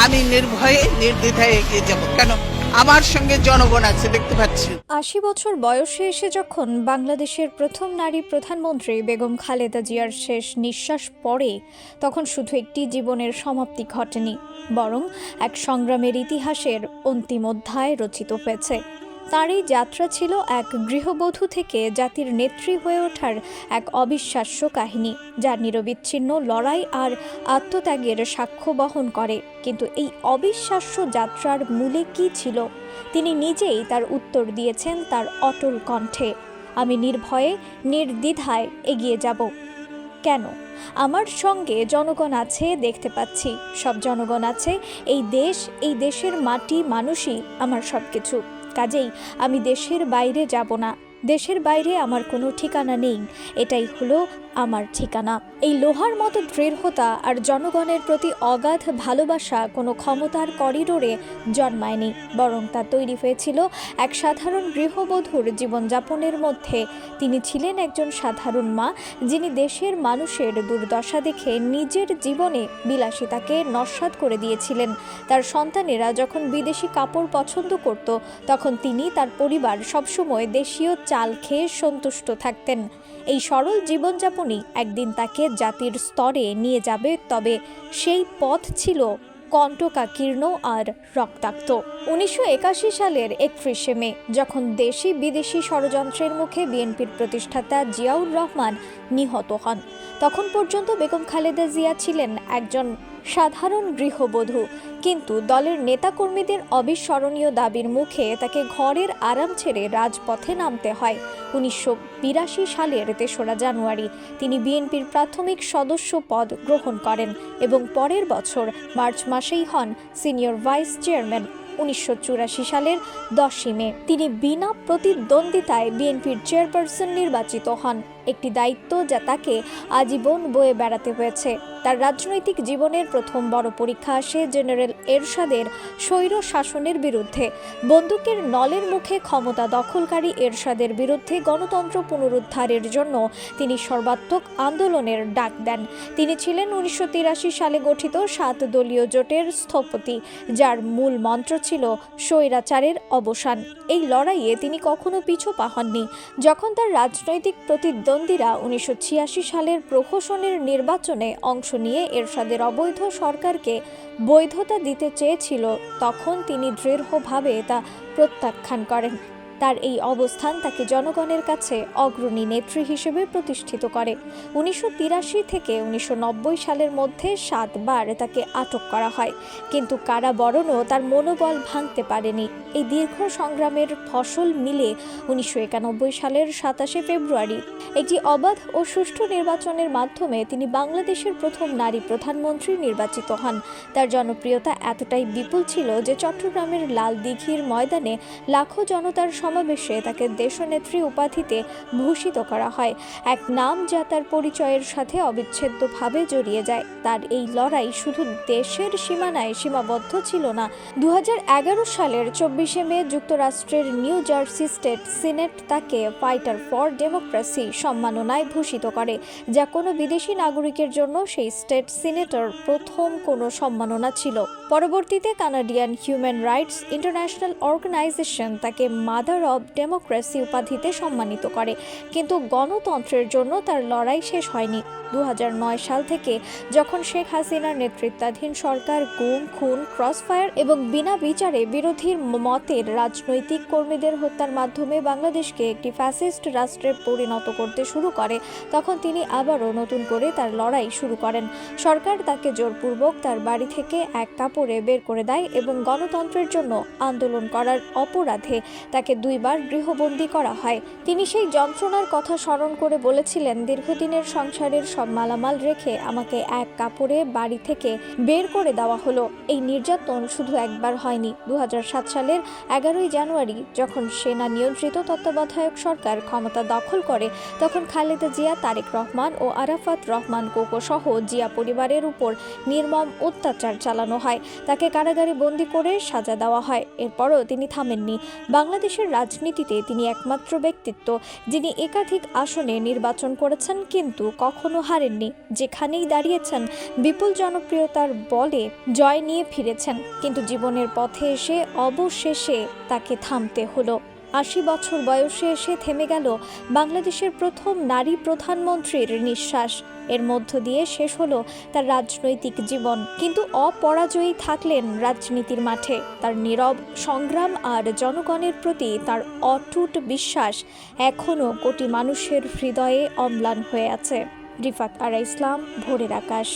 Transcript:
আমি নির্ভয়ে নির্দ্বিধায় এগিয়ে যাব। কেন? আমার সঙ্গে জনগণ আছে, দেখতে পাচ্ছেন। ৮০ বছর বয়সে এসে যখন বাংলাদেশের প্রথম নারী প্রধানমন্ত্রী বেগম খালেদা জিয়ার শেষ নিঃশ্বাস পড়ে, তখন শুধু একটি জীবনের সমাপ্তি ঘটেনি, বরং এক সংগ্রামের ইতিহাসের অন্তিম অধ্যায় রচিত হয়েছে। তার এই যাত্রা ছিল এক গৃহবধূ থেকে জাতির নেত্রী হয়ে ওঠার এক অবিশ্বাস্য কাহিনী, যার নিরবিচ্ছিন্ন লড়াই আর আত্মত্যাগের সাক্ষ্য বহন করে। কিন্তু এই অবিশ্বাস্য যাত্রার মূলে কী ছিল, তিনি নিজেই তার উত্তর দিয়েছেন তার অটল কণ্ঠে। আমি নির্ভয়ে নির্দ্বিধায় এগিয়ে যাব। কেন? আমার সঙ্গে জনগণ আছে, দেখতে পাচ্ছি সব জনগণ আছে। এই দেশের মাটি মানুষই আমার সব কিছু। কাজেই আমি দেশের বাইরে যাব না। দেশের বাইরে আমার কোনো ঠিকানা নেই, এটাই হলো আমার ঠিকানা। এই লোহার মতো দৃঢ়তা আর জনগণের প্রতি অগাধ ভালোবাসা কোনো ক্ষমতার করিডোরে জন্মায়নি, বরং তা তৈরি হয়েছিল এক সাধারণ গৃহবধূর জীবনযাপনের মধ্যে। তিনি ছিলেন একজন সাধারণ মা, যিনি দেশের মানুষের দুর্দশা দেখে নিজের জীবনে বিলাসিতাকে নস্যাৎ করে দিয়েছিলেন। তার সন্তানেরা যখন বিদেশি কাপড় পছন্দ করত, তখন তিনি তার পরিবার সবসময় দেশীয় চাল খেয়ে সন্তুষ্ট থাকতেন। এই সরল জীবনযাপনই একদিন তাকে জাতির স্তরে নিয়ে যাবে, তবে সেই পথ ছিল কণ্টকাকীর্ণ আর রক্তাক্ত। ১৯৮১ সালের ৩১শে মে, যখন দেশি বিদেশি ষড়যন্ত্রের মুখে বিএনপির প্রতিষ্ঠাতা জিয়াউর রহমান নিহত হন, তখন পর্যন্ত বেগম খালেদা জিয়া ছিলেন একজন সাধারণ গৃহবধূ। কিন্তু দলের নেতাকর্মীদের অবিস্মরণীয় দাবির মুখে তাকে ঘরের আরাম ছেড়ে রাজপথে নামতে হয়। ১৯৮২ সালের ৩রা জানুয়ারি তিনি বিএনপির প্রাথমিক সদস্য পদ গ্রহণ করেন এবং পরের বছর মার্চ মাসেই হন সিনিয়র ভাইস চেয়ারম্যান। ১৯৮৪ সালের ১০ই মে তিনি বিনা প্রতিদ্বন্দ্বিতায় বিএনপির চেয়ারপারসন নির্বাচিত হন, একটি দায়িত্ব যা তাকে আজীবন বয়ে বেড়াতে হয়েছে। তার রাজনৈতিক জীবনের প্রথম বড় পরীক্ষা আসে জেনারেল এরশাদের স্বৈর শাসনের বিরুদ্ধে। বন্দুকের নলের মুখে ক্ষমতা দখলকারী এরশাদের বিরুদ্ধে গণতন্ত্র পুনরুদ্ধারের জন্য তিনি সর্বাত্মক আন্দোলনের ডাক দেন। তিনি ছিলেন ১৯৮৩ সালে গঠিত ৭ দলীয় জোটের স্থপতি, যার মূল মন্ত্র ছিল স্বৈরাচারের অবসান। এই লড়াইয়ে তিনি কখনো পিছু পা হননি। যখন তার রাজনৈতিক প্রতিদ্বন্দ্বীরা ১৯৮৬ সালের প্রহসনের নির্বাচনে অংশ নিয়ে এরশাদের অবৈধ সরকারকে বৈধতা দিতে চেয়েছিল, তখন তিনি দৃঢ়ভাবে তা প্রত্যাখ্যান করেন। তার এই অবস্থান তাকে জনগণের কাছে অগ্রণী নেত্রী হিসেবে প্রতিষ্ঠিত করে। ১৯৮৩ থেকে ১৯৯০ সালের মধ্যে ৭ বার তাকে আটক করা হয়, কিন্তু কারাবরণও তার মনোবল ভাঙতে পারেনি। এই দীর্ঘ সংগ্রামের ফসল মিলে ১৯৯১ সালের ২৭শে ফেব্রুয়ারি একটি অবাধ ও সুষ্ঠু নির্বাচনের মাধ্যমে তিনি বাংলাদেশের প্রথম নারী প্রধানমন্ত্রী নির্বাচিত হন। তার জনপ্রিয়তা এতটাই বিপুল ছিল যে চট্টগ্রামের লাল দিঘির ময়দানে লাখো জনতার সমাবেশে তাকে দেশনেত্রী উপাধিতে ভূষিত করা হয়, এক নাম যা তার পরিচয়ের সাথে অবিচ্ছেদ্যভাবে জড়িয়ে যায়। তার এই লড়াই শুধু দেশের সীমানায় সীমাবদ্ধ ছিল না। ২০১১ সালের ২৪শে মে যুক্তরাষ্ট্রের নিউ জার্সি স্টেট সিনেট তাকে ফাইটার ফর ডেমোক্রেসি সম্মাননায় ভূষিত করে, যা কোনো বিদেশি নাগরিকের জন্য সেই স্টেট সিনেটর প্রথম কোনো সম্মাননা ছিল। পরবর্তীতে Canadian human rights international organisation তাকে মাদার অব ডেমোক্রেসি উপাধিতে সম্মানিত করে। কিন্তু গণতন্ত্রের জন্য তার লড়াই শেষ হয়নি। ২০০৯ সাল থেকে যখন শেখ হাসিনার নেতৃত্বাধীন সরকার গুম, খুন, ক্রসফায়ার এবং বিনা বিচারে বিরোধীর মতের রাজনৈতিক কর্মীদের হত্যার মাধ্যমে বাংলাদেশকে একটি ফ্যাসিস্ট রাষ্ট্রে পরিণত করতে শুরু করে, তখন তিনি আবারও নতুন করে তার লড়াই শুরু করেন। সরকার তাকে জোরপূর্বক তার বাড়ি থেকে এক কাপড়ে বের করে দেয় এবং গণতন্ত্রের জন্য আন্দোলন করার অপরাধে তাকে ২ বার গৃহবন্দী করা হয়। তিনি সেই যন্ত্রণার কথা স্মরণ করে বলেছিলেন, দীর্ঘদিনের সংসারের সব মালামাল রেখে আমাকে এক কাপড়ে বাড়ি থেকে বের করে দেওয়া হলো। এই নির্যাতন শুধু একবার হয়নি। ২০০৭ সালের ১১ই জানুয়ারি যখন সেনা নিয়ন্ত্রিত তত্ত্বাবধায়ক সরকার ক্ষমতা দখল করে, তখন খালেদা জিয়া, তারেক রহমান ও আরাফাত রহমান কোকো সহ জিয়া পরিবারের উপর নির্মম অত্যাচার চালানো হয়। তাকে কারাগারে বন্দী করে সাজা দেওয়া হয়। এরপরও তিনি থামেননি। বাংলাদেশের রাজনীতিতে তিনি একমাত্র ব্যক্তিত্ব যিনি একাধিক আসনে নির্বাচন করেছেন কিন্তু কখনো হারেননি। যেখানেই দাঁড়িয়েছেন বিপুল জনপ্রিয়তার বলে জয় নিয়ে ফিরেছেন, কিন্তু জীবনের পথে এসে অবশেষে তাকে থামতে হলো। ৮০ বছর বয়সে এসে থেমে গেল বাংলাদেশের প্রথম নারী প্রধানমন্ত্রীর নিঃশ্বাস। এর মধ্য দিয়ে শেষ হলো তার রাজনৈতিক জীবন, কিন্তু অপরাজয়ী থাকলেন রাজনীতির মাঠে। তার নীরব সংগ্রাম আর জনগণের প্রতি তার অটুট বিশ্বাস এখনও কোটি মানুষের হৃদয়ে অম্লান হয়ে আছে। রিফাত আরা ইসলাম, ভোরের আকাশ।